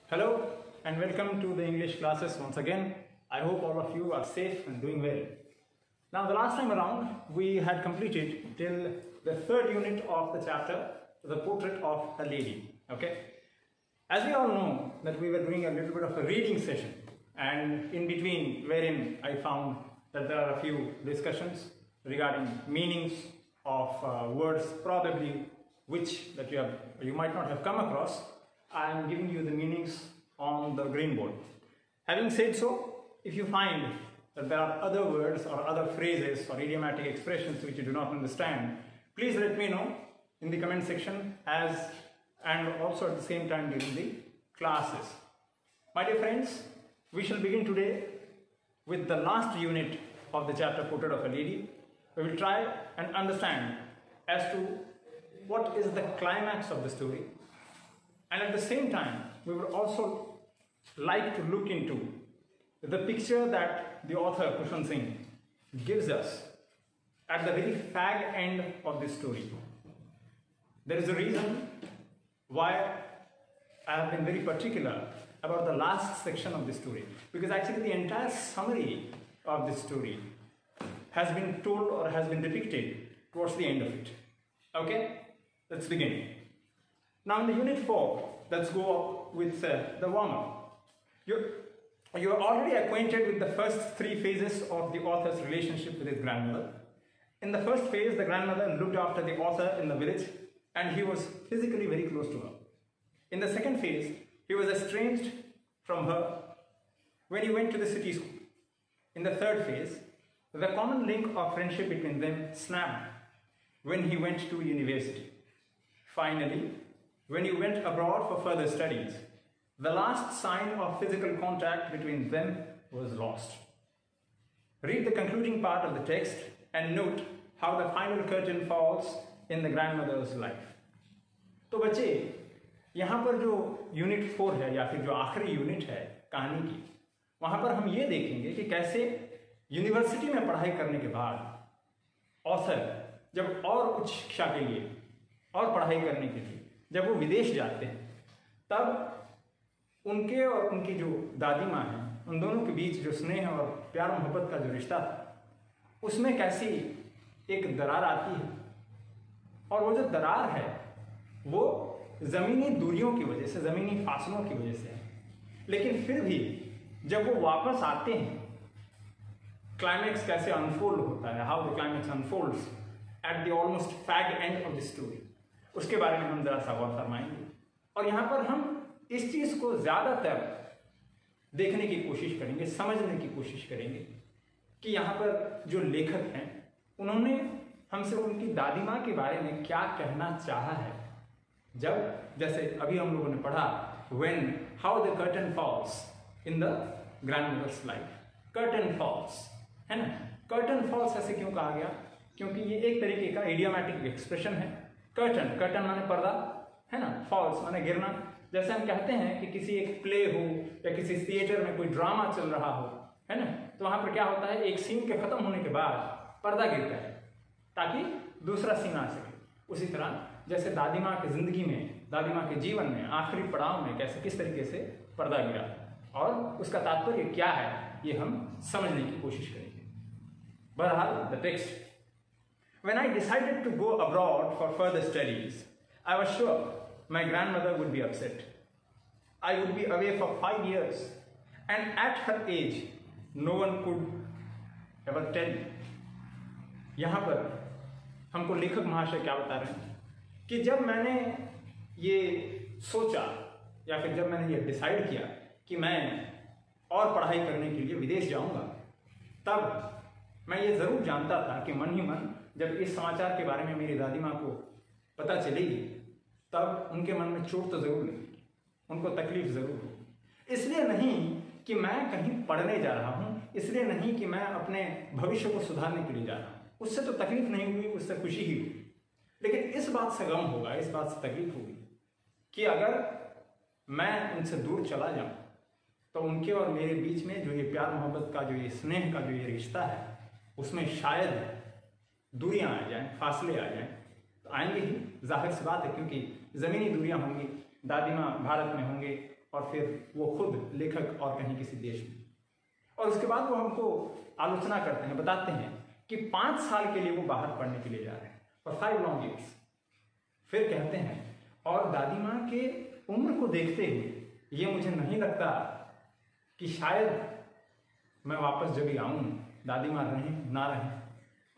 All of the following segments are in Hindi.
Hello and welcome to the English classes once again. I hope all of you are safe and doing well. Now the last time around we had completed till the third unit of the chapter, the portrait of a lady. Okay. As we all know that we were doing a little bit of a reading session, and in between wherein I found that there are a few discussions regarding meanings of words probably which that you might not have come across. I am giving you the meanings on the green board. Having said so, if you find that there are other words or other phrases or idiomatic expressions which you do not understand, please let me know in the comment section and also at the same time during the classes. My dear friends, we shall begin today with the last unit of the chapter Portrait of a Lady. We will try and understand as to what is the climax of the story, and at the same time we would also like to look into the picture that the author Kushan Singh gives us at the very fag end of this story. There is a reason why I have been very particular about the last section of the story, because actually the entire summary of this story has been told or has been depicted towards the end of it. Okay, let's begin. Now in the unit 4, let's go with the warm-up. You're already acquainted with the first 3 phases of the author's relationship with his grandmother. In the first phase, the grandmother looked after the author in the village and he was physically very close to her. In the second phase, he was estranged from her when he went to the city school. In the third phase, the common link of friendship between them snapped when he went to university. Finally, when he went abroad for further studies, the last sign of physical contact between them was lost. Read the concluding part of the text and note how the final curtain falls in the grandmother's life. तो बच्चे, यहाँ पर जो यूनिट 4 है या फिर जो आखिरी यूनिट है कहानी की, वहाँ पर हम ये देखेंगे कि कैसे यूनिवर्सिटी में पढ़ाई करने के बाद ऑथर जब और उच्च शिक्षा के लिए और पढ़ाई करने के लिए जब वो विदेश जाते हैं, तब उनके और उनकी जो दादी माँ हैं उन दोनों के बीच जो स्नेह और प्यार मोहब्बत का जो रिश्ता था, उसमें कैसी एक दरार आती है। और वो जो दरार है वो ज़मीनी दूरियों की वजह से, ज़मीनी फासलों की वजह से है, लेकिन फिर भी जब वो वापस आते हैं, क्लाइमैक्स कैसे अनफोल्ड होता है, how the climax unfolds at the almost fag end of the story, उसके बारे में हम जरा सा गौर फरमाएंगे। और यहाँ पर हम इस चीज़ को ज़्यादातर देखने की कोशिश करेंगे, समझने की कोशिश करेंगे कि यहाँ पर जो लेखक हैं उन्होंने हमसे उनकी दादी माँ के बारे में क्या कहना चाहा है। जब जैसे अभी हम लोगों ने पढ़ा when how the curtain falls in the grandmother's life, curtain falls, है ना। curtain falls ऐसे क्यों कहा गया? क्योंकि ये एक तरीके का इडियोमैटिक एक्सप्रेशन है। कर्टन माने पर्दा, है ना, फॉल्स माने गिरना। जैसे हम कहते हैं कि किसी एक प्ले हो या किसी थिएटर में कोई ड्रामा चल रहा हो, है ना, तो वहां पर क्या होता है, एक सीन के खत्म होने के बाद पर्दा गिरता है ताकि दूसरा सीन आ सके। उसी तरह जैसे दादी माँ की जिंदगी में, दादी माँ के जीवन में आखिरी पड़ाव में कैसे किस तरीके से पर्दा गिरा और उसका तात्पर्य क्या है, ये हम समझने की कोशिश करेंगे। बहरहाल the text, when I decided to go abroad for further studies, I was sure my grandmother would be upset. I would be away for 5 years, and at her age, no one could ever tell. यहाँ पर हमको लेखक महाशय क्या बता रहे हैं कि जब मैंने ये सोचा या फिर जब मैंने ये डिसाइड किया कि मैं और पढ़ाई करने के लिए विदेश जाऊंगा, तब मैं ये ज़रूर जानता था कि मन ही मन जब इस समाचार के बारे में मेरी दादी माँ को पता चलेगी, तब उनके मन में चोट तो ज़रूर लगेगी, उनको तकलीफ ज़रूर होगी। इसलिए नहीं कि मैं कहीं पढ़ने जा रहा हूँ, इसलिए नहीं कि मैं अपने भविष्य को सुधारने के लिए जा रहा हूँ, उससे तो तकलीफ नहीं हुई, उससे खुशी ही हुई। लेकिन इस बात से गम होगा, इस बात से तकलीफ होगी कि अगर मैं उनसे दूर चला जाऊँ तो उनके और मेरे बीच में जो ये प्यार मोहब्बत का, जो ये स्नेह का जो ये रिश्ता है, उसमें शायद दूरियां आ जाएं, फासले आ जाएं। तो आएंगे ही, जाहिर सी बात है, क्योंकि ज़मीनी दूरियां होंगी, दादी माँ भारत में होंगे और फिर वो खुद लेखक और कहीं किसी देश में। और उसके बाद वो हमको आलोचना करते हैं, बताते हैं कि 5 साल के लिए वो बाहर पढ़ने के लिए जा रहे हैं, और 5 लॉन्ग ईयर्स। फिर कहते हैं और दादी माँ के उम्र को देखते हुए ये मुझे नहीं लगता कि शायद मैं वापस जब भी आऊँ दादी माँ रहें ना रहें।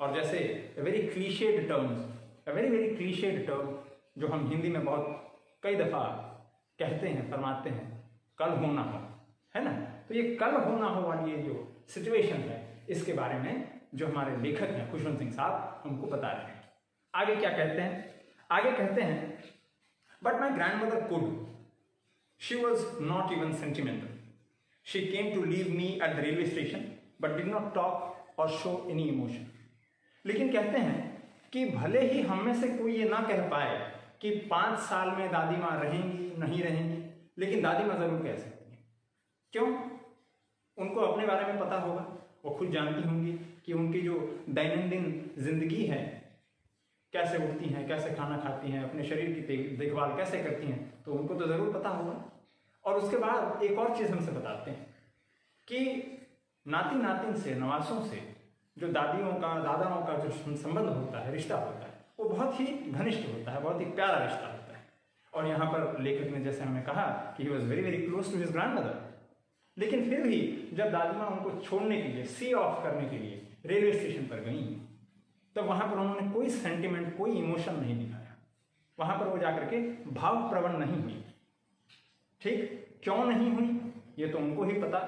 और जैसे very clichéd terms, very clichéd term जो हम हिंदी में बहुत कई दफ़ा कहते हैं, फरमाते हैं, कल हो ना हो, है ना। तो ये कल हो ना हो वाली ये जो सिचुएशन है, इसके बारे में जो हमारे लेखक हैं खुशवंत सिंह साहब हमको बता रहे हैं। आगे क्या कहते हैं? आगे कहते हैं but my grandmother could, she was not even sentimental, she came to leave me at the railway station but did not talk or show any emotion. लेकिन कहते हैं कि भले ही हम में से कोई ये ना कह पाए कि 5 साल में दादी माँ रहेंगी नहीं रहेंगी, लेकिन दादी माँ जरूर कह सकती हैं। क्यों? उनको अपने बारे में पता होगा, वो खुद जानती होंगी कि उनकी जो दैनंदिन जिंदगी है, कैसे उठती हैं, कैसे खाना खाती हैं, अपने शरीर की देखभाल कैसे करती हैं, तो उनको तो ज़रूर पता होगा। और उसके बाद एक और चीज़ हमसे बताते हैं कि नाती नातिन से, नवासों से जो दादियों का, दादाओं का जो संबंध होता है, रिश्ता होता है, वो बहुत ही घनिष्ठ होता है, बहुत ही प्यारा रिश्ता होता है। और यहाँ पर लेखक ने जैसे हमें कहा कि he was very close to his grandmother, लेकिन फिर भी जब दादी माँ उनको छोड़ने के लिए, सी ऑफ करने के लिए रेलवे स्टेशन पर गई, तो वहाँ पर उन्होंने कोई सेंटिमेंट, कोई इमोशन नहीं दिखाया। वहाँ पर वो जाकर के भाव प्रवण नहीं हुई। ठीक, क्यों नहीं हुई ये तो उनको ही पता।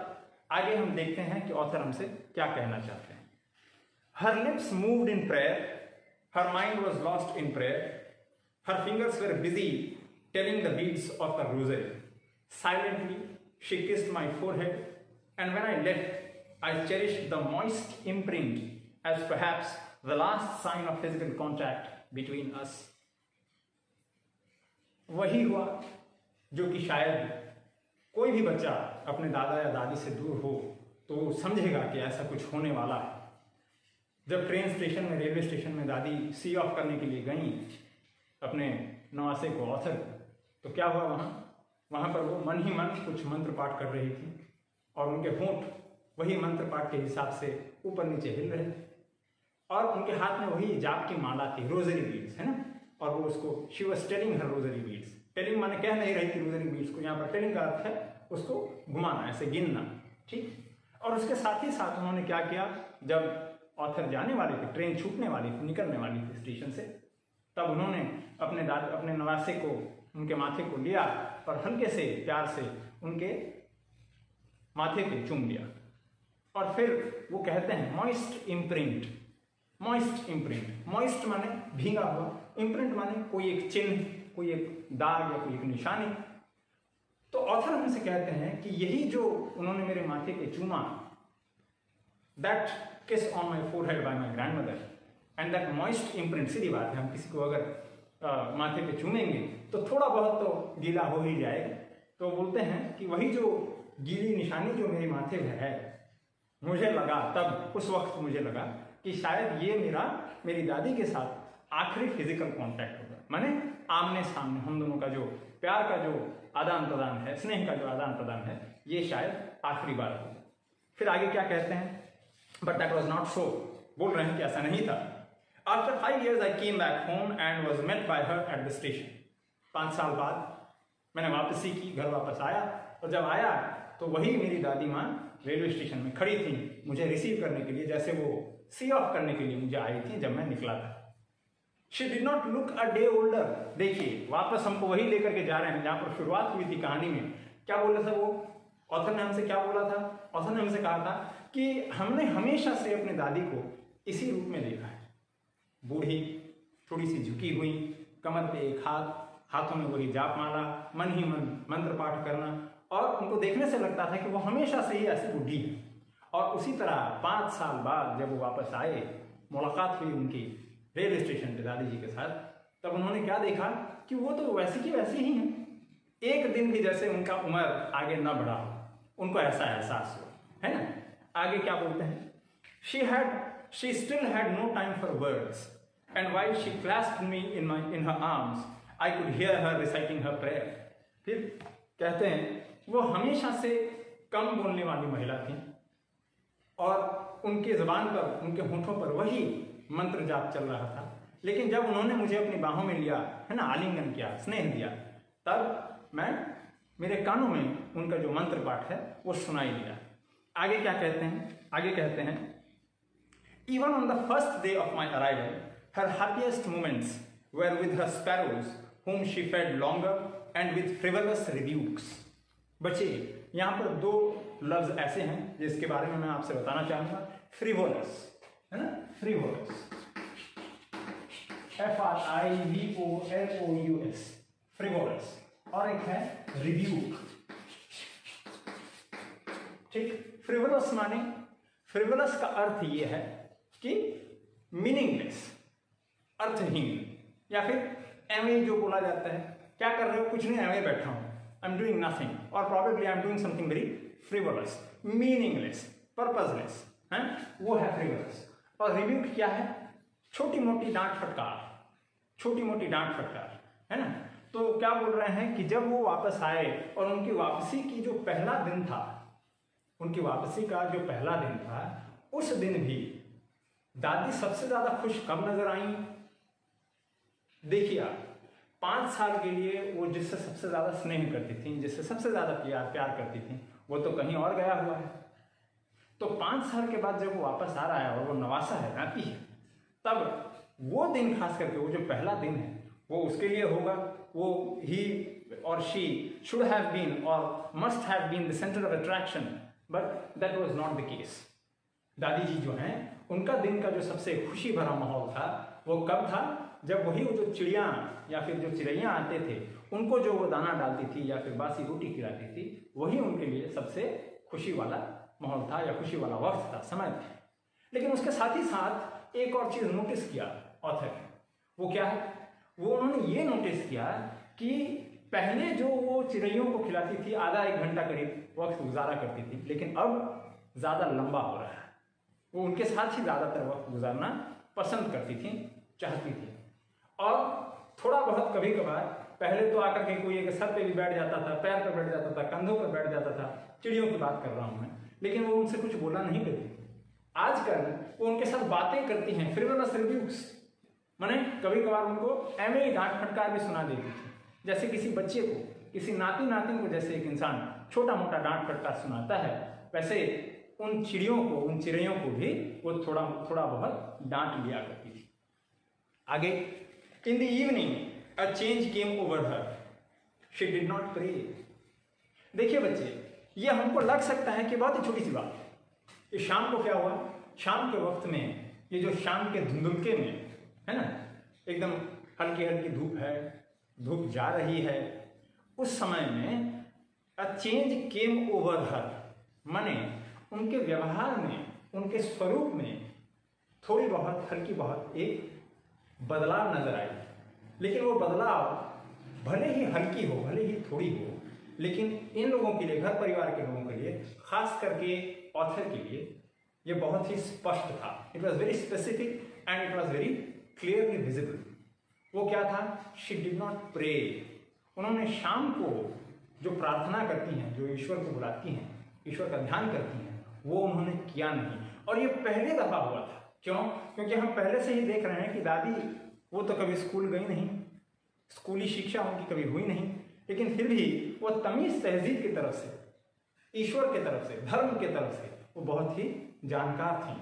आगे हम देखते हैं कि ऑथर हमसे क्या कहना चाहते हैं। Her lips moved in prayer, her mind was lost in prayer, her fingers were busy telling the beads of the rosary. Silently, she kissed my forehead, and when I left, I cherished the moist imprint as perhaps the last sign of physical contact between us. वही हुआ जो कि शायद कोई भी बच्चा अपने दादा या दादी से दूर हो तो समझेगा कि ऐसा कुछ होने वाला है। जब ट्रेन स्टेशन में, रेलवे स्टेशन में दादी सी ऑफ करने के लिए गई अपने नवासे को, ऑथर को, तो क्या हुआ वहाँ पर वो मन ही मन कुछ मंत्र पाठ कर रही थी और उनके होंठ वही मंत्र पाठ के हिसाब से ऊपर नीचे हिल रहे थे और उनके हाथ में वही जाप की माला थी, रोजरी बीड्स, है ना। और वो उसको she was telling her rosary beads. Telling माने कह नहीं रही थी रोजरी बीड्स को, यहाँ पर टेलिंग का अर्थ है उसको घुमाना, ऐसे गिनना, ठीक। और उसके साथ ही साथ उन्होंने क्या किया, जब ऑथर जाने वाले थे, ट्रेन छूटने वाली थी, निकलने वाली थी स्टेशन से, तब उन्होंने अपने नवासे को, उनके माथे को लिया और हल्के से प्यार से उनके माथे पे चूम लिया। और फिर वो कहते हैं moist imprint, moist imprint, moist माने भीगा हुआ, इम्प्रिंट माने कोई एक चिन्ह, कोई एक दाग या कोई एक निशानी। तो ऑथर हमसे कहते हैं कि यही जो उन्होंने मेरे माथे पे चूमा, that kiss on my forehead by my grandmother and that moist imprint, सीधी बात है, हम किसी को अगर माथे पे चूमेंगे तो थोड़ा बहुत तो गीला हो ही जाएगा। तो बोलते हैं कि वही जो गीली निशानी जो मेरे माथे पे है, मुझे लगा तब, उस वक्त मुझे लगा कि शायद ये मेरी दादी के साथ आखिरी फिजिकल कांटेक्ट होगा, माने आमने सामने हम दोनों का जो प्यार का जो आदान प्रदान है, स्नेह का जो आदान प्रदान है, ये शायद आखिरी बार होगा। फिर आगे क्या कहते हैं, but that was not so, बोल रहे हैं कि ऐसा नहीं था। After 5 years I came back home and was met by her at the station. 5 साल बाद मैंने वापसी की, घर वापस आया, और जब आया तो वही मेरी दादी माँ रेलवे स्टेशन में खड़ी थी मुझे रिसीव करने के लिए, जैसे वो सी ऑफ करने के लिए मुझे आई थी जब मैं निकला था। She did not look a day older. देखिए वापस हमको वही लेकर के जा रहे हैं जहाँ पर शुरुआत हुई थी कहानी में। क्या बोला था वो ऑथर ने हमसे, क्या बोला था ऑथर ने हमसे? कहा था कि हमने हमेशा से अपने दादी को इसी रूप में देखा है, बूढ़ी, थोड़ी सी झुकी हुई, कमर पे एक हाथ, हाथों में वही जाप माला, मन ही मन मंत्र पाठ करना, और उनको देखने से लगता था कि वो हमेशा से ही ऐसी बूढ़ी है। और उसी तरह 5 साल बाद जब वो वापस आए, मुलाकात हुई उनकी रेलवे स्टेशन पे दादी जी के साथ, तब उन्होंने क्या देखा कि वो तो वैसी की वैसी ही हैं, एक दिन भी जैसे उनका उम्र आगे न बढ़ा हो, उनको ऐसा एहसास हो, है ना। आगे क्या बोलते हैं, she still had no time for words, and while she clasped me in her arms, I could hear her reciting her prayer. फिर कहते हैं वो हमेशा से कम बोलने वाली महिला थी और उनके ज़बान पर, उनके होठों पर वही मंत्र जाप चल रहा था। लेकिन जब उन्होंने मुझे अपनी बाहों में लिया, है ना, आलिंगन किया, स्नेह दिया, तब मेरे कानों में उनका जो मंत्र पाठ है वो सुनाई दिया। आगे क्या कहते हैं? आगे कहते हैं, even on the first day of my arrival her happiest moments were with her sparrows whom she fed longer and with frivolous rebukes। बच्चे, यहाँ पर दो लफ्ज ऐसे हैं जिसके बारे में मैं आपसे बताना चाहूंगा। फ्रिवोलस, है ना, फ्रिवोलस, FRIVOLOUS, फ्रिवोलस, और एक है रिब्यूक। ठीक, फ्रिवोलस माने, फ्रिवोलस का अर्थ ये है कि मीनिंगलेस, अर्थहीन, या फिर एवे जो बोला जाता है, क्या कर रहे हो, कुछ नहीं, एवे बैठा हूं, आई एम डूइंग नथिंग, और probably I am doing something very frivolous, meaningless, purposeless, है, वो है फ्रिवोलस। और रिब्यूक क्या है? छोटी मोटी डांट फटकार, छोटी मोटी डांट फटकार, है ना। तो क्या बोल रहे हैं कि जब वो वापस आए और उनकी वापसी की जो पहला दिन था, उनकी वापसी का जो पहला दिन था, उस दिन भी दादी सबसे ज्यादा खुश कब नजर आई? देखिए आप, 5 साल के लिए वो जिससे सबसे ज्यादा स्नेह करती थी, जिससे सबसे ज्यादा प्यार करती थी, वो तो कहीं और गया हुआ है। तो 5 साल के बाद जब वो वापस आ रहा है और वो नवासा है, नाती है, तब वो दिन खास करके, वो जो पहला दिन है, वो उसके लिए होगा। वो ही और she should have been or must have been the centre of attraction, but that was not the case. दादी जी जो हैं, उनका दिन का जो सबसे खुशी भरा माहौल था, वो कब था? जब वही वो जो चिड़िया या फिर जो चिड़ैया आते थे, उनको जो वो दाना डालती थी या फिर बासी रोटी खिलाती थी, वही उनके लिए सबसे खुशी वाला माहौल था या खुशी वाला वक्त था, समय था। लेकिन उसके साथ ही साथ एक और चीज नोटिस किया ऑथर ने। वो क्या है? वो उन्होंने ये नोटिस किया कि पहले जो वो चिड़ैयों को खिलाती थी, आधा 1 घंटा करीब वक्त गुजारा करती थी, लेकिन अब ज्यादा लंबा हो रहा है। वो उनके साथ ही ज्यादातर वक्त गुजारना पसंद करती थी, चाहती थी। और थोड़ा बहुत कभी कभार, पहले तो आकर के कोई एक सर पे भी बैठ जाता था, पैर पर बैठ जाता था, कंधों पर बैठ जाता था, चिड़ियों की बात कर रहा हूं मैं, लेकिन वो उनसे कुछ बोला नहीं करती। आजकल वो उनके साथ बातें करती हैं, फ्रिवोलस रिब्यूक्स, माने कभी कभार उनको एवं ही डांट फटकार भी सुना देती थी। जैसे किसी बच्चे को, किसी नाती नातिन को जैसे एक इंसान छोटा मोटा डांट फटकार सुनाता है, वैसे उन चिड़ियों को, उन चिड़ैयों को भी वो थोड़ा बहुत डांट लिया करती थी। आगे, in the evening a change came over her, she did not pray. देखिए बच्चे, ये हमको लग सकता है कि बहुत ही छोटी सी बात है। ये शाम को क्या हुआ? शाम के वक्त में, ये जो शाम के धुंधुलके में, है ना, एकदम हल्की हल्की धूप है, धूप जा रही है, उस समय में अ चेंज केम ओवर हर, माने उनके व्यवहार में, उनके स्वरूप में थोड़ी बहुत, हल्की बहुत एक बदलाव नजर आई। लेकिन वो बदलाव भले ही हल्की हो, भले ही थोड़ी हो, लेकिन इन लोगों के लिए, घर परिवार के लोगों के लिए, खास करके ऑथर के लिए, ये बहुत ही स्पष्ट था। It was very specific and it was very clearly visible. वो क्या था? She did not pray. उन्होंने शाम को जो प्रार्थना करती हैं, जो ईश्वर को बुलाती हैं, ईश्वर का ध्यान करती हैं, वो उन्होंने किया नहीं। और ये पहली दफा हुआ था। क्यों? क्योंकि हम पहले से ही देख रहे हैं कि दादी, वो तो कभी स्कूल गई नहीं, स्कूली शिक्षा उनकी कभी हुई नहीं, लेकिन फिर भी वो तमीज तहजीब की तरफ से, ईश्वर की तरफ से, धर्म की तरफ से वो बहुत ही जानकार थी।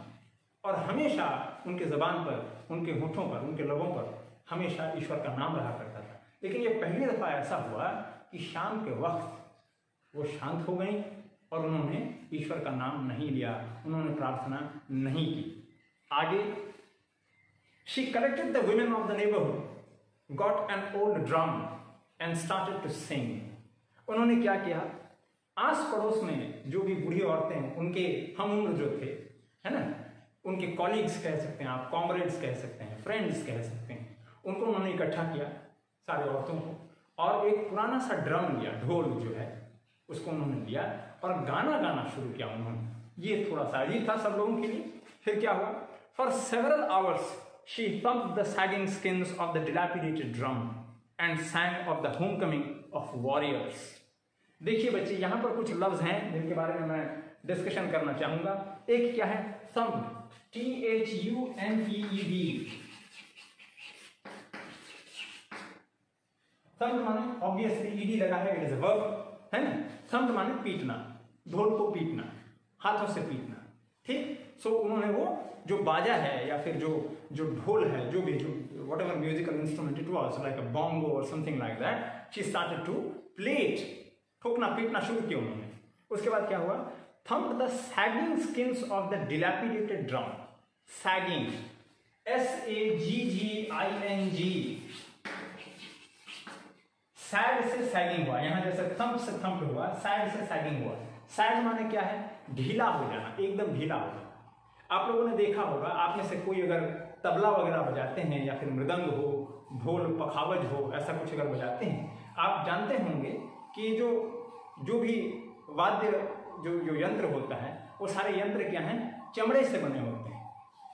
और हमेशा उनके जबान पर, उनके होठों पर, उनके लबों पर हमेशा ईश्वर का नाम रहा करता था। लेकिन ये पहली दफा ऐसा हुआ कि शाम के वक्त वो शांत हो गई और उन्होंने ईश्वर का नाम नहीं लिया, उन्होंने प्रार्थना नहीं की। आगे, she collected the women of the neighborhood, got an old drum and started to sing। उन्होंने क्या किया? आस पड़ोस में जो भी बूढ़ी औरतें हैं, उनके हम उम्र जो थे, है ना, उनके कॉलीग्स कह सकते हैं आप, कॉमरेड्स कह सकते हैं, फ्रेंड्स कह सकते हैं, उनको उन्होंने इकट्ठा किया, सारे औरतों को, और एक पुराना सा ड्रम लिया, ढोल जो है, उसको उन्होंने लिया और गाना गाना शुरू किया उन्होंने। ये थोड़ा सा अजीब था सब लोगों के लिए। फिर क्या हुआ? For several hours she thumped the sagging skins of the dilapidated drum and sang of the homecoming of warriors। देखिए बच्चे, यहां पर कुछ लफ्ज हैं जिनके बारे में मैं डिस्कशन करना चाहूंगा। एक क्या है? Thumb, THUMPED। थंब माने ऑब्वियसली ईडी लगा है, इट इज अ वर्ब, है ना। थंब माने पीटना, ढोल को पीटना, हाथों से पीटना, ठीक। सो उन्होंने वो जो बाजा है या फिर जो ढोल है, जो भी, जो whatever musical instrument it was, like a bongo or something like that, she started to play it, ठोकना पीटना शुरू किया उन्होंने। उसके बाद क्या हुआ? thumped the sagging skins of the dilapidated drum, sagging, SAGGING, सैग से सैगिंग हुआ, यहां जैसे थंप से थंप हुआ, सैग से सैगिंग हुआ। सैग माने क्या है? ढीला हो जाना, एकदम ढीला हो जाना। आप लोगों ने देखा होगा, आप में से कोई अगर तबला वगैरह बजाते हैं या फिर मृदंग हो, ढोल, पखावज हो, ऐसा कुछ अगर बजाते हैं, आप जानते होंगे कि जो भी वाद्य जो यंत्र होता है, वो सारे यंत्र क्या हैं? चमड़े से बने होते हैं,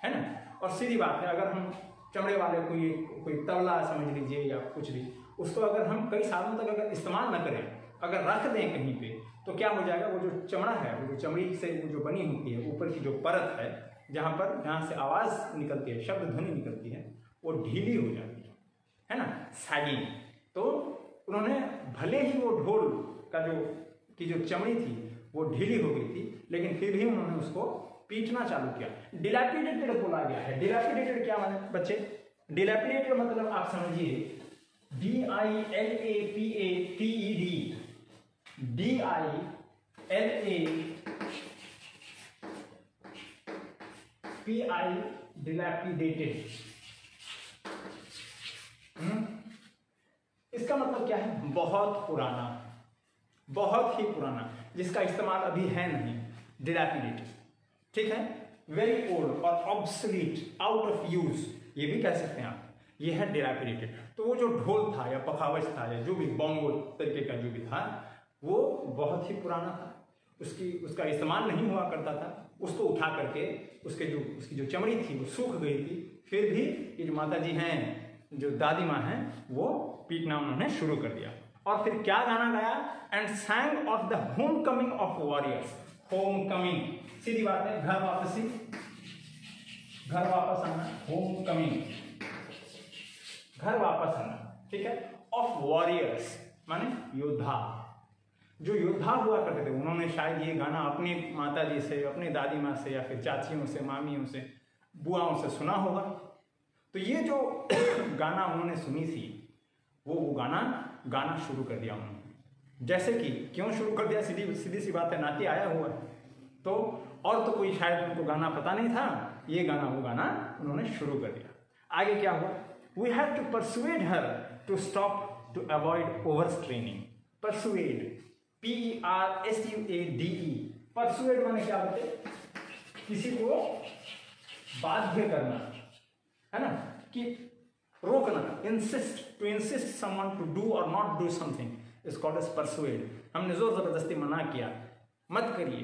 है ना। और सीधी बात है, अगर हम चमड़े वाले कोई तबला समझ लीजिए या कुछ भी, उसको अगर हम कई सालों तक अगर इस्तेमाल न करें, अगर रख दें कहीं पे, तो क्या हो जाएगा? वो जो चमड़ा है, वो जो चमड़ी से जो बनी होती है, ऊपर की जो परत है, जहाँ से आवाज निकलती है, शब्द ध्वनि निकलती है, वो ढीली हो जाती है ना, सैगिंग। तो उन्होंने भले ही वो ढोल का जो चमड़ी थी वो ढीली हो गई थी, लेकिन फिर भी उन्होंने उसको पीटना चालू किया। डिलैपिडेटेड बोला गया है। डिलैपिडेटेड क्या माने बच्चे? डिलैपिडेटेड मतलब आप समझिए, DILAPATED, DILAPATED, dilapidated। इसका मतलब क्या है? बहुत पुराना, बहुत ही पुराना, जिसका इस्तेमाल अभी है नहीं, डिलैपिडेटेड, ठीक है। वेरी ओल्ड और ऑब्सोलीट, आउट ऑफ यूज, ये भी कह सकते हैं आप, ये है डिलैपिडेटेड। तो वो जो ढोल था या पखावज था या जो भी बोंगो तरीके का जो भी था, वो बहुत ही पुराना था, उसका इस्तेमाल नहीं हुआ करता था। उसको उठा करके उसकी जो चमड़ी थी वो सूख गई थी, फिर भी ये जो माता जी हैं, जो दादी माँ हैं, वो पीटना उन्होंने शुरू कर दिया। और फिर क्या गाना गाया? And sang of the homecoming of warriors. Homecoming, सीधी बात है, घर वापसी, घर वापस आना, होम कमिंग, घर वापस आना, ठीक है। ऑफ वॉरियर्स माने योद्धा, जो योद्धा हुआ करते थे, उन्होंने शायद ये गाना अपनी माता जी से, अपनी दादी माँ से या फिर चाचियों से, मामियों से, बुआओं से सुना होगा। तो ये जो गाना उन्होंने सुनी थी, वो गाना शुरू कर दिया उन्होंने। जैसे कि क्यों शुरू कर दिया? सीधी सी बात है, नाती आया हुआ है तो, और तो कोई शायद उनको गाना पता नहीं था, ये वो गाना उन्होंने शुरू कर दिया। आगे क्या हुआ? We had to persuade her to stop, to avoid overstraining. Persuade, PERSUADE, persuade माने क्या होते? किसी को बाध्य करना, है ना, कि रोकना, to insist someone to do or not do something is called as persuade। हमने जोर जबरदस्ती मना किया, मत करिए,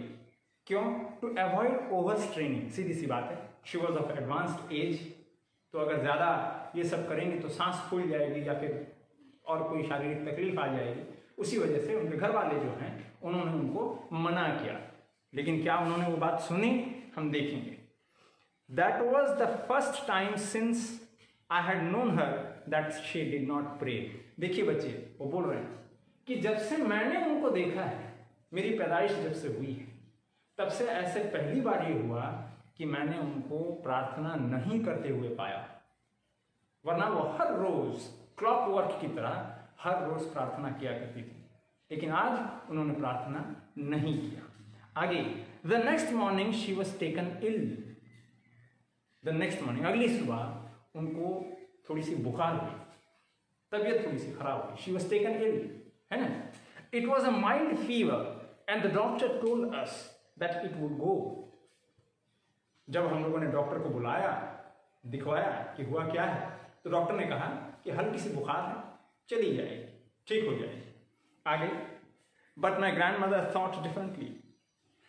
क्यों? To avoid overstraining, सीधी सी बात है। She was of advanced age, तो अगर ज़्यादा ये सब करेंगे तो सांस फूल जाएगी या फिर और कोई शारीरिक तकलीफ आ जाएगी। उसी वजह से उनके घर वाले जो हैं, उन्होंने उनको मना किया। लेकिन क्या उन्होंने वो बात सुनी? हम देखेंगे। That was the first time since I had known her that she did not pray। देखिए बच्चे, वो बोल रहे हैं कि जब से मैंने उनको देखा है, मेरी पैदाइश जब से हुई है, तब से ऐसे पहली बार ये हुआ कि मैंने उनको प्रार्थना नहीं करते हुए पाया। वरना वो हर रोज क्लॉकवर्क की तरह हर रोज प्रार्थना किया करती थी, लेकिन आज उन्होंने प्रार्थना नहीं किया। आगे, the next morning she was taken ill. The next morning, अगली सुबह उनको थोड़ी सी बुखार हुई, तबीयत थोड़ी सी खराब हुई। शी वॉज टेकन इल, है ना। It was a mild fever and the doctor told us that it would go. जब हम लोगों ने डॉक्टर को बुलाया, दिखवाया कि हुआ क्या है, तो डॉक्टर ने कहा कि हल्की सी बुखार है, चली जाएगी, ठीक हो जाएगी। आगे, but my grand mother thought differently.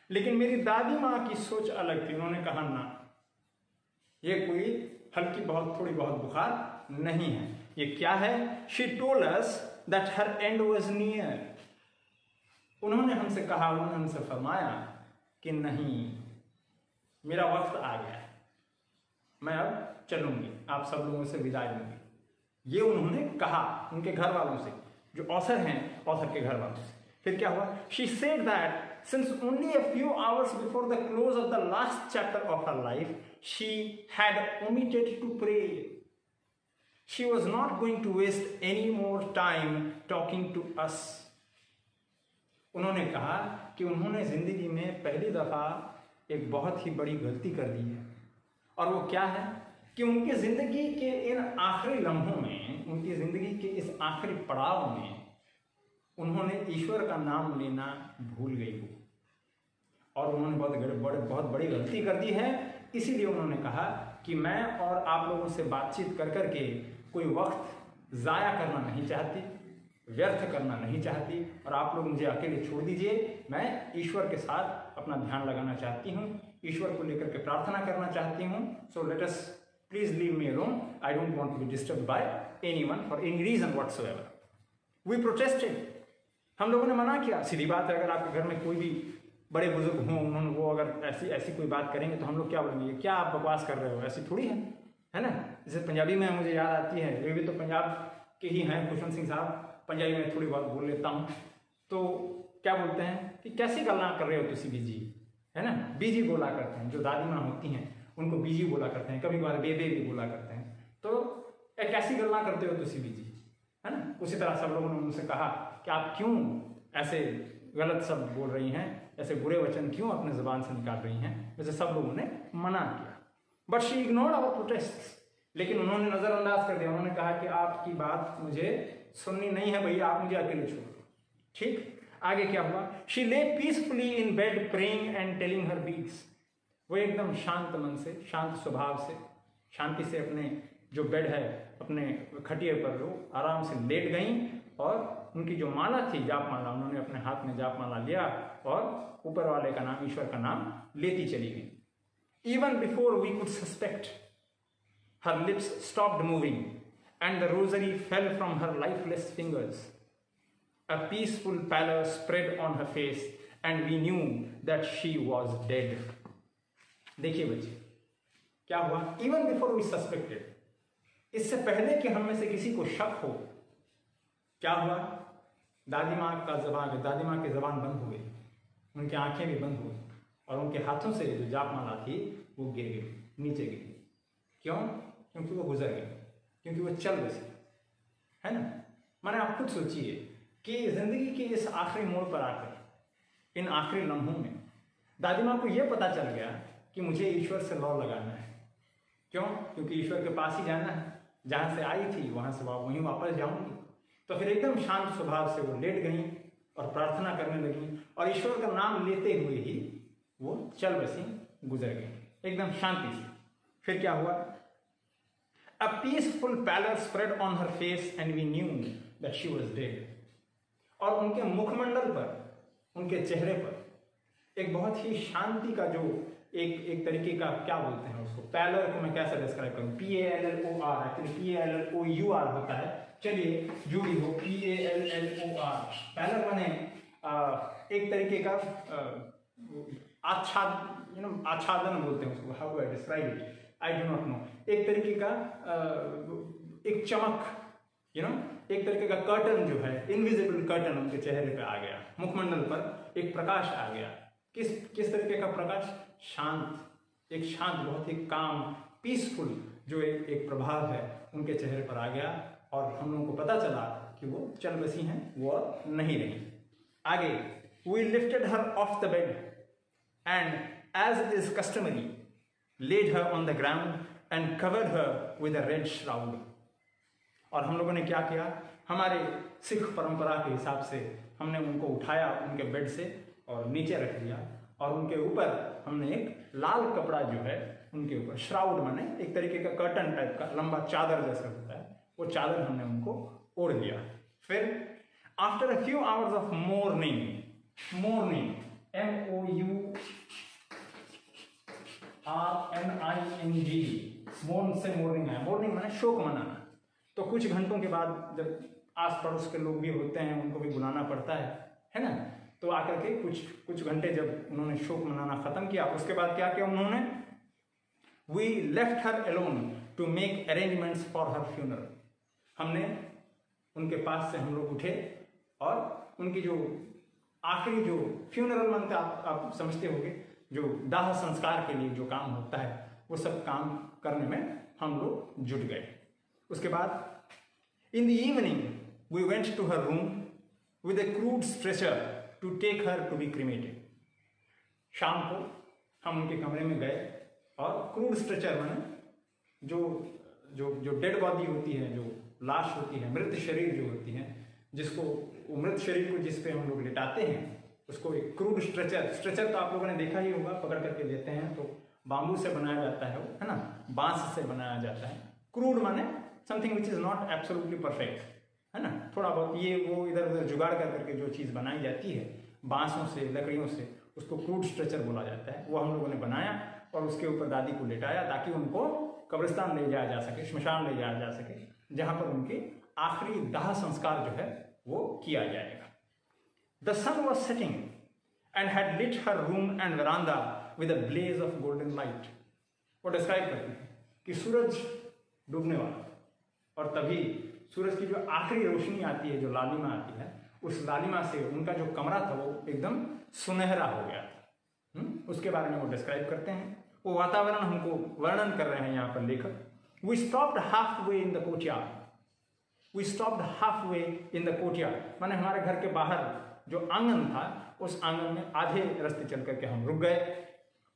लेकिन मेरी दादी माँ की सोच अलग थी। उन्होंने कहा ना, ये कोई हल्की बहुत थोड़ी बहुत बुखार नहीं है, ये क्या है? She told us that her and was near. उन्होंने हमसे कहा, उन्होंने हमसे फरमाया कि नहीं, मेरा वक्त आ गया है, मैं अब चलूंगी, आप सब लोगों से विदाई लूंगी। ये उन्होंने कहा उनके घर वालों से, जो ऑथर हैं, ऑथर के घर वालों से। फिर क्या हुआ? She said that since only a few hours before the close of the last chapter of her life, she had omitted to pray. She was not going to waste any more time talking to us. उन्होंने कहा कि उन्होंने जिंदगी में पहली दफा एक बहुत ही बड़ी गलती कर दी है, और वो क्या है कि उनकी जिंदगी के इन आखिरी लम्हों में, उनकी जिंदगी के इस आखिरी पड़ाव में उन्होंने ईश्वर का नाम लेना भूल गई हो, और उन्होंने बहुत बड़ी गलती कर दी है। इसीलिए उन्होंने कहा कि मैं और आप लोगों से बातचीत कर करके कोई वक्त ज़ाया करना नहीं चाहती, व्यर्थ करना नहीं चाहती, और आप लोग मुझे अकेले छोड़ दीजिए। मैं ईश्वर के साथ अपना ध्यान लगाना चाहती हूँ, ईश्वर को लेकर के प्रार्थना करना चाहती हूँ। So let us please leave me alone, I don't want to be disturbed by anyone for any reason whatsoever. We protested, हम लोगों ने मना किया। सीधी बात है, अगर आपके घर में कोई भी बड़े बुजुर्ग हों, उन्होंने वो अगर ऐसी कोई बात करेंगे तो हम लोग क्या बोलेंगे? क्या आप बकवास कर रहे हो, ऐसी थोड़ी है ना। जैसे पंजाबी में मुझे याद आती है, ये भी तो पंजाब के ही हैं खुशवंत सिंह साहब, पंजाबी में थोड़ी बहुत बोल लेता हूँ। तो क्या बोलते हैं कि कैसी गल्ला कर रहे हो तुसी बीजी, है ना, बीजी बोला करते हैं। जो दादी माँ होती हैं उनको बीजी बोला करते हैं, कभी कभार बेबे भी बोला करते हैं। तो कैसी गल्ला करते हो तुसी बीजी, है ना। उसी तरह सब लोगों ने उनसे कहा कि आप क्यों ऐसे गलत शब्द बोल रही हैं, ऐसे बुरे वचन क्यों अपने ज़बान से निकाल रही हैं। वैसे सब लोगों ने मना किया, but she ignored our protest. लेकिन उन्होंने नज़रअंदाज कर दिया, उन्होंने कहा कि आपकी बात मुझे सुननी नहीं है भैया, आप मुझे अकेले छोड़ दो। ठीक, आगे क्या हुआ? She lay peacefully in bed praying and telling her beads. वो एकदम शांत मन से, शांत स्वभाव से, शांति से अपने जो बेड है, अपने खटिए पर वो आराम से लेट गईं, और उनकी जो माला थी, जाप माला, उन्होंने अपने हाथ में जाप माला लिया और ऊपर वाले का नाम, ईश्वर का नाम लेती चली गई। Even before we could suspect, her lips stopped moving and the rosary fell from her lifeless fingers. A peaceful pallor spread on her face and we knew that she was dead. देखिए बच्चे, क्या हुआ? Even before we suspected, इससे पहले कि हम में से किसी को शक हो, क्या हुआ? दादी माँ की जबान बंद हो गई, उनकी आंखें भी बंद हो गई, और उनके हाथों से जो जाप माला थी वो गिर गई, नीचे गिरी। क्यों? क्योंकि वो गुजर गई, क्योंकि वो चल बसी, है ना। माने आप खुद सोचिए कि जिंदगी के इस आखिरी मोड़ पर आकर, इन आखिरी लम्हों में दादी माँ को यह पता चल गया कि मुझे ईश्वर से लौ लगाना है। क्यों? क्योंकि ईश्वर के पास ही जाना है, जहाँ से आई थी वहाँ से वहीं वापस जाऊंगी। तो फिर एकदम शांत स्वभाव से वो लेट गई और प्रार्थना करने लगी, और ईश्वर का नाम लेते हुए ही वो चल बसी, गुजर गई एकदम शांति से। फिर क्या हुआ? A peaceful pallor spread on her face and we knew that she was dead. और उनके मुखमंडल पर, उनके चेहरे पर एक बहुत ही शांति का जो एक तरीके का, क्या बोलते हैं उसको, पैलर को मैं कैसे डिस्क्राइब करूं? PALLOR, एक्चुअली PALLOUR होता है। चलिए जो भी हो, PALLOR, पैलर माने एक तरीके का आच्छादन बोलते हैं उसको। How do I describe it? I do not know. एक तरीके का एक चमक, एक तरीके का कर्टन जो है, इनविजिबल कर्टन उनके चेहरे पे आ गया, मुखमंडल पर एक प्रकाश आ गया। किस तरीके का प्रकाश? एक शांत बहुत ही काम, पीसफुल जो एक प्रभाव है उनके चेहरे पर आ गया, और हम लोगों को पता चला कि वो चल बसी हैं, वो नहीं रही। आगे, we lifted her off the bed and as is customary laid her on the ground and covered her with a red shroud. और हम लोगों ने क्या किया? हमारे सिख परंपरा के हिसाब से हमने उनको उठाया उनके बेड से और नीचे रख दिया, और उनके ऊपर हमने एक लाल कपड़ा जो है उनके ऊपर, श्राउड माने एक तरीके का कर्टन टाइप का, लंबा चादर जैसा होता है, वो चादर हमने उनको ओढ़ दिया। फिर after a few hours of morning, MOURNING, मोर्न से मोर्निंग है, मोर्निंग माने शोक मनाना। तो कुछ घंटों के बाद जब आस पड़ोस के लोग भी होते हैं, उनको भी बुलाना पड़ता है ना, तो आकर के कुछ घंटे जब उन्होंने शोक मनाना खत्म किया, उसके बाद क्या किया उन्होंने, we left her alone to make arrangements for her funeral. हमने उनके पास से हम लोग उठे और उनकी जो आखिरी जो फ्यूनरल मनते आप समझते होंगे, जो दाह संस्कार के लिए जो काम होता है वो सब काम करने में हम लोग जुट गए। उसके बाद in the evening we went to her room with a crude stretcher to take her to be cremated. शाम को हम उनके कमरे में गए और क्रूड स्ट्रेचर माने जो डेड बॉडी होती है, जो लाश होती है, मृत शरीर जो होती है, जिसको वो मृत शरीर को जिस पे हम लोग लिटाते हैं उसको एक क्रूड स्ट्रेचर तो आप लोगों ने देखा ही होगा, पकड़ करके देते हैं तो बांबू से बनाया जाता है वो, है ना, बांस से बनाया जाता है। क्रूड माने something which is not absolutely perfect, है ना, थोड़ा बहुत ये वो इधर उधर जुगाड़ कर करके जो चीज़ बनाई जाती है बांसों से, लकड़ियों से, उसको क्रूड स्ट्रेचर बोला जाता है। वो हम लोगों ने बनाया और उसके ऊपर दादी को लेटाया ताकि उनको कब्रिस्तान ले जाया जा सके, श्मशान ले जाया जा सके, जहाँ पर उनके आखिरी दाह संस्कार जो है वो किया जाएगा। The sun was setting and had lit her room and veranda with a blaze of golden light. वो डिस्क्राइब करते हैं कि सूरज डूबने वाला और तभी सूरज की जो आखिरी रोशनी आती है, जो लालिमा आती है, उस लालिमा से उनका जो कमरा था वो एकदम सुनहरा हो गया था। उसके बारे में वो डिस्क्राइब करते हैं। वो वातावरण हमको वर्णन कर रहे हैं यहाँ पर लेखक। We stopped halfway in the courtyard, we stopped halfway in the courtyard, माने हमारे घर के बाहर जो आंगन था उस आंगन में आधे रास्ते चल करके हम रुक गए।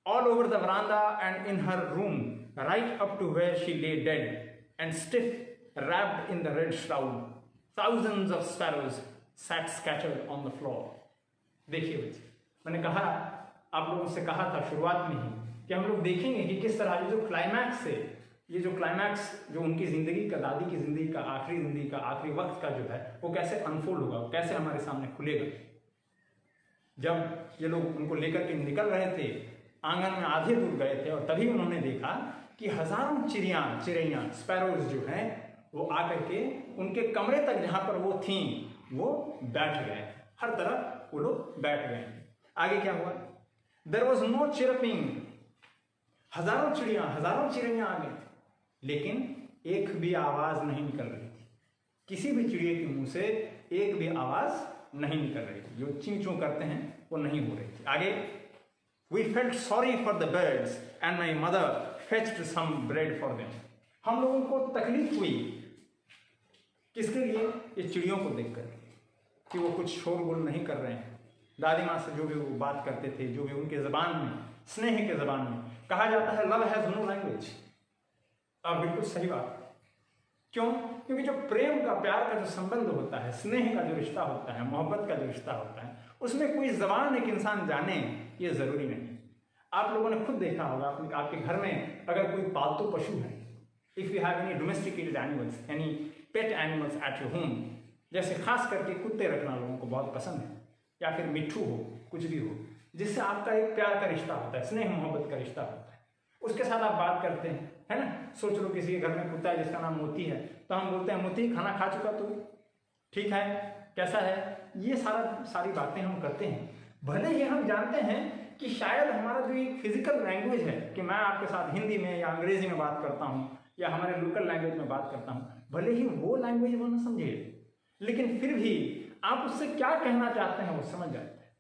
All over the veranda and in her room right up to where she lay dead and stiff wrapped in the red shroud, thousands of sparrows sat scattered on the floor। देखिए बच्चे, मैंने कहा, आप लोगों से कहा था शुरुआत में ही कि हम लोग देखेंगे कि किस तरह ये जो क्लाइमैक्स है, ये जो क्लाइमैक्स जो उनकी जिंदगी का, दादी की जिंदगी का, आखिरी जिंदगी का, आखिरी वक्त का जो है वो कैसे अनफोल्ड होगा, कैसे हमारे सामने खुलेगा। जब ये लोग उनको लेकर के निकल रहे थे, आंगन में आधे दूर गए थे और तभी उन्होंने देखा कि हजारों चिड़ैया स्पैरोज जो हैं वो आकर के उनके कमरे तक जहां पर वो थीं वो बैठ गए, हर तरफ वो लोग बैठ गए। आगे क्या हुआ, देयर वॉज नो चिरपिंग, हजारों चिड़ैया आ गई, लेकिन एक भी आवाज नहीं निकल रही थी। किसी भी चिड़िया के मुंह से एक भी आवाज नहीं निकल रही थी, जो चीं चूं करते हैं वो नहीं हो रही थी। आगे, we felt sorry for the birds and my mother fetched some bread for them. हम लोगों को तकलीफ हुई, किसके लिए, ये चिड़ियों को देखकर कि वो कुछ शोरगुल नहीं कर रहे हैं। दादी माँ से जो भी वो बात करते थे, जो भी उनके जबान में, स्नेह के जबान में, कहा जाता है लव हैज नो लैंग्वेज। अब बिल्कुल सही बात, क्यों, क्योंकि जो प्रेम का, प्यार का जो संबंध होता है, स्नेह का जो रिश्ता होता है, मोहब्बत का जो रिश्ता होता है, उसमें कोई जबान एक इंसान जाने ये जरूरी नहीं। आप लोगों ने खुद देखा होगा, आपके घर में अगर कोई पालतू पशु है, if you have any domesticated animals, any pet animals at your home, जैसे खास करके कुत्ते रखना लोगों को बहुत पसंद है, या फिर मिट्ठू हो, कुछ भी हो, जिससे आपका एक प्यार का रिश्ता होता है, स्नेह मोहब्बत का रिश्ता होता है, उसके साथ आप बात करते हैं, है ना। सोच लो किसी के घर में कुत्ता है जिसका नाम मोती है, तो हम बोलते हैं मोती खाना खा चुका तू, ठीक है, कैसा है, ये सारी बातें हम करते हैं। भले ही हम जानते हैं कि शायद हमारा जो एक फिजिकल लैंग्वेज है, कि मैं आपके साथ हिंदी में या अंग्रेजी में बात करता हूँ या हमारे लोकल लैंग्वेज में बात करता हूँ, भले ही वो लैंग्वेज वो ना समझे, लेकिन फिर भी आप उससे क्या कहना चाहते हैं वो समझ जाते हैं,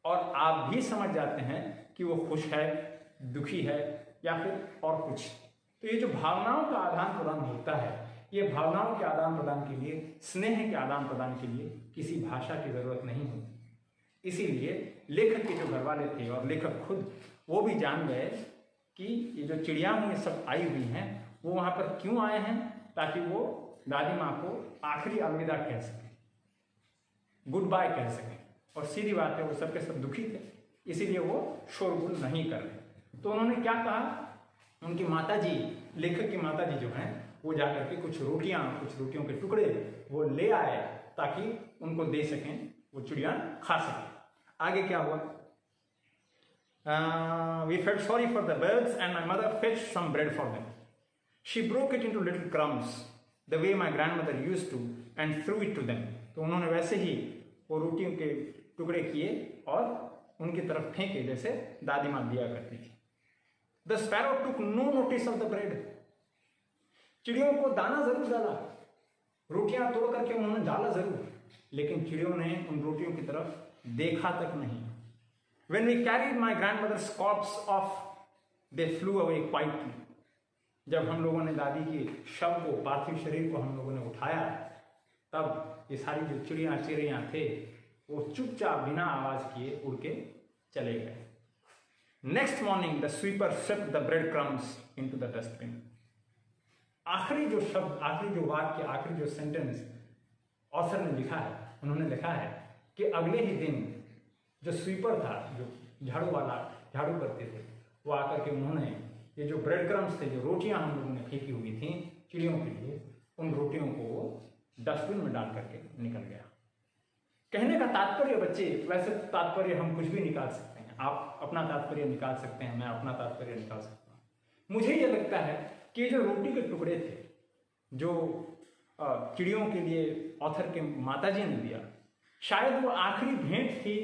और आप भी समझ जाते हैं कि वो खुश है, दुखी है या फिर और कुछ। तो ये जो भावनाओं का आदान प्रदान होता है, ये भावनाओं के आदान प्रदान के लिए, स्नेह के आदान प्रदान के लिए किसी भाषा की जरूरत नहीं होती। इसीलिए लेखक के जो घर वाले थे और लेखक खुद, वो भी जान गए कि ये जो चिड़ियाँ ये सब आई हुई हैं वो वहाँ पर क्यों आए हैं, ताकि वो दादी माँ को आखिरी अलविदा कह सकें, गुड बाय कह सकें। और सीधी बात है, वो सब के सब दुखी थे, इसीलिए वो शोरगुल नहीं कर रहे। तो उन्होंने क्या कहा, उनकी माताजी, लेखक की माताजी जो हैं, वो जाकर के कुछ रोटियों के टुकड़े वो ले आए ताकि उनको दे सकें, वो चिड़िया खा सकें। आगे क्या हुआ, we felt sorry for the birds and my mother fetched some bread for them. She broke it into little crumbs the way my grandmother used to and threw it to them. तो उन्होंने वैसे ही वो रोटियों के टुकड़े किए और उनकी तरफ फेंके जैसे दादी माँ दिया करती थी। The sparrow took no notice of the bread. चिड़ियों को दाना जरूर डाला, रोटियां तोड़ करके उन्होंने डाला जरूर, लेकिन चिड़ियों ने उन रोटियों की तरफ देखा तक नहीं। When we carried my grandmother's corpse off, they flew away quietly. जब हम लोगों ने दादी के शव को, पार्थिव शरीर को हम लोगों ने उठाया, तब ये सारी जो चिड़ियां थे वो चुपचाप बिना आवाज किए उड़ के चले गए। Next morning the sweeper swept the bread crumbs into the dustbin. आखिरी जो शब्द, आखिरी जो वाक्य, आखिरी जो सेंटेंस ऑथर ने लिखा है, उन्होंने लिखा है कि अगले ही दिन जो स्वीपर था, जो झाड़ू वाला झाड़ू करते थे, वो आकर के उन्होंने ये जो ब्रेड क्रम्स थे, जो रोटियां हम लोगों ने फेंकी हुई थी चिड़ियों के लिए, उन रोटियों को वो डस्टबिन में डाल करके निकल गया। कहने का तात्पर्य बच्चे, वैसे तात्पर्य हम कुछ भी निकाल सकते हैं, आप अपना तात्पर्य निकाल सकते हैं, मैं अपना तात्पर्य निकाल सकता हूँ। मुझे ये लगता है कि जो रोटी के टुकड़े थे जो चिड़ियों के लिए ऑथर के माताजी ने दिया, शायद वो आखिरी भेंट थी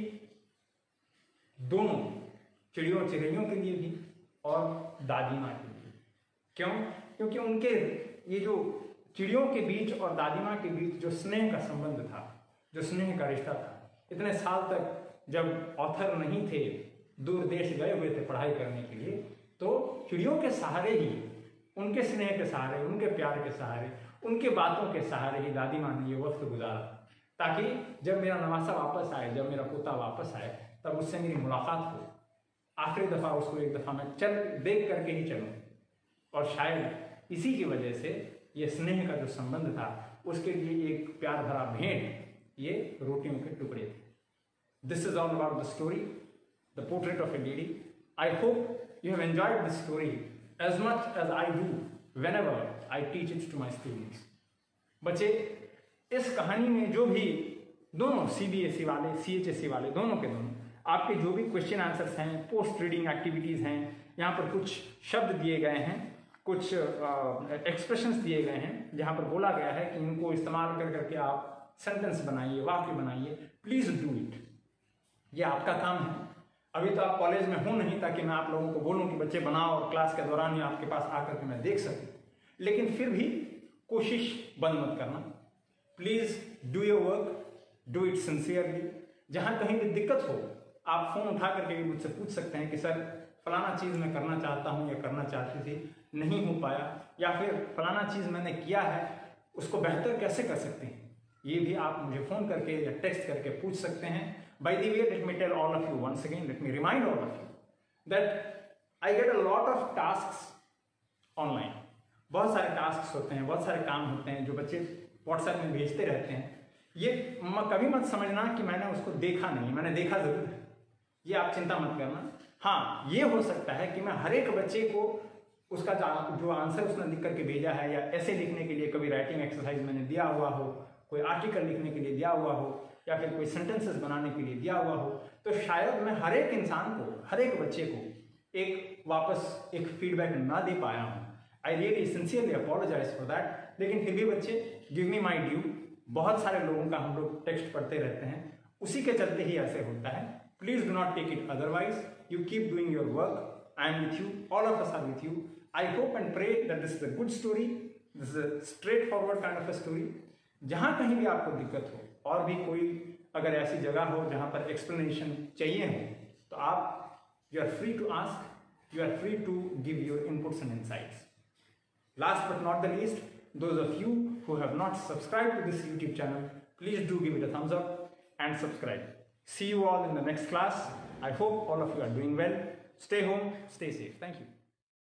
दोनों, चिड़ियों चिड़ियों के लिए भी और दादी माँ के लिए। क्यों? क्योंकि उनके ये जो चिड़ियों के बीच और दादी माँ के बीच जो स्नेह का संबंध था, जो स्नेह का रिश्ता था, इतने साल तक जब ऑथर नहीं थे, दूर देश गए हुए थे पढ़ाई करने के लिए, तो चिड़ियों के सहारे ही, उनके स्नेह के सहारे, उनके प्यार के सहारे, उनके बातों के सहारे ही दादी माँ ने ये वक्त गुजारा, ताकि जब मेरा नवासा वापस आए, जब मेरा पोता वापस आए, तब उससे मेरी मुलाकात हो। आखिरी दफ़ा उसको एक दफ़ा मैं देख करके ही चलूँ। और शायद इसी की वजह से ये स्नेह का जो संबंध था, उसके लिए एक प्यार भरा भेंट ये रोटियों के टुकड़े थे। This is all about the story, the portrait of A lady. I hope you have enjoyed this story as much as I do whenever I teach it to my students. बच्चे, इस कहानी में जो भी दोनों CBSE वाले, CHSE वाले, दोनों के दोनों आपके जो भी क्वेश्चन आंसर्स हैं, पोस्ट रीडिंग एक्टिविटीज़ हैं, यहाँ पर कुछ शब्द दिए गए हैं, कुछ एक्सप्रेशंस दिए गए हैं, जहाँ पर बोला गया है कि इनको इस्तेमाल कर करके आप सेंटेंस बनाइए, वाक्य बनाइए। प्लीज़ डू इट, ये आपका काम है। अभी तो आप कॉलेज में हो नहीं ताकि मैं आप लोगों को बोलूं कि बच्चे बनाओ और क्लास के दौरान ही आपके पास आकर के मैं देख सकूं, लेकिन फिर भी कोशिश बंद मत करना। Please do your work, do it sincerely. जहां कहीं भी दिक्कत हो, आप फोन उठा करके भी मुझसे पूछ सकते हैं कि सर फलाना चीज मैं करना चाहता हूं या करना चाहती थी, नहीं हो पाया, या फिर फलाना चीज मैंने किया है, उसको बेहतर कैसे कर सकते हैं। ये भी आप मुझे फोन करके या टेक्स्ट करके पूछ सकते हैं। By the way, let me tell all of you once again, let me remind all of you that I get a lot of tasks online. बहुत सारे टास्क होते हैं, बहुत सारे काम होते हैं जो बच्चे व्हाट्सएप में भेजते रहते हैं। ये कभी मत समझना कि मैंने उसको देखा नहीं, मैंने देखा जरूर है, ये आप चिंता मत करना। हाँ, ये हो सकता है कि मैं हर एक बच्चे को उसका जो आंसर उसने लिख करके भेजा है, या ऐसे लिखने के लिए कभी राइटिंग एक्सरसाइज मैंने दिया हुआ हो, कोई आर्टिकल लिखने के लिए दिया हुआ हो, या फिर कोई सेंटेंसेस बनाने के लिए दिया हुआ हो, तो शायद मैं हर एक इंसान को, हर एक बच्चे को वापस एक फीडबैक ना दे पाया हूँ। I really sincerely apologise for that. लेकिन फिर भी बच्चे, गिव मी माई ड्यू। बहुत सारे लोगों का हम लोग टेक्स्ट पढ़ते रहते हैं, उसी के चलते ही ऐसे होता है। Please do not take it otherwise, you keep doing your work, I am with you, all of us are with you. I hope and pray that this is a good story, this is a straightforward kind of a story. जहां कहीं भी आपको दिक्कत हो, और भी कोई अगर ऐसी जगह हो जहां पर एक्सप्लेनेशन चाहिए हो, तो आप you are free to ask, you are free to give your inputs and insights. Last but not the least, those of you who have not subscribed to this YouTube channel, please do give it a thumbs up and subscribe. See you all in the next class. I hope all of you are doing well. Stay home, stay safe. Thank you.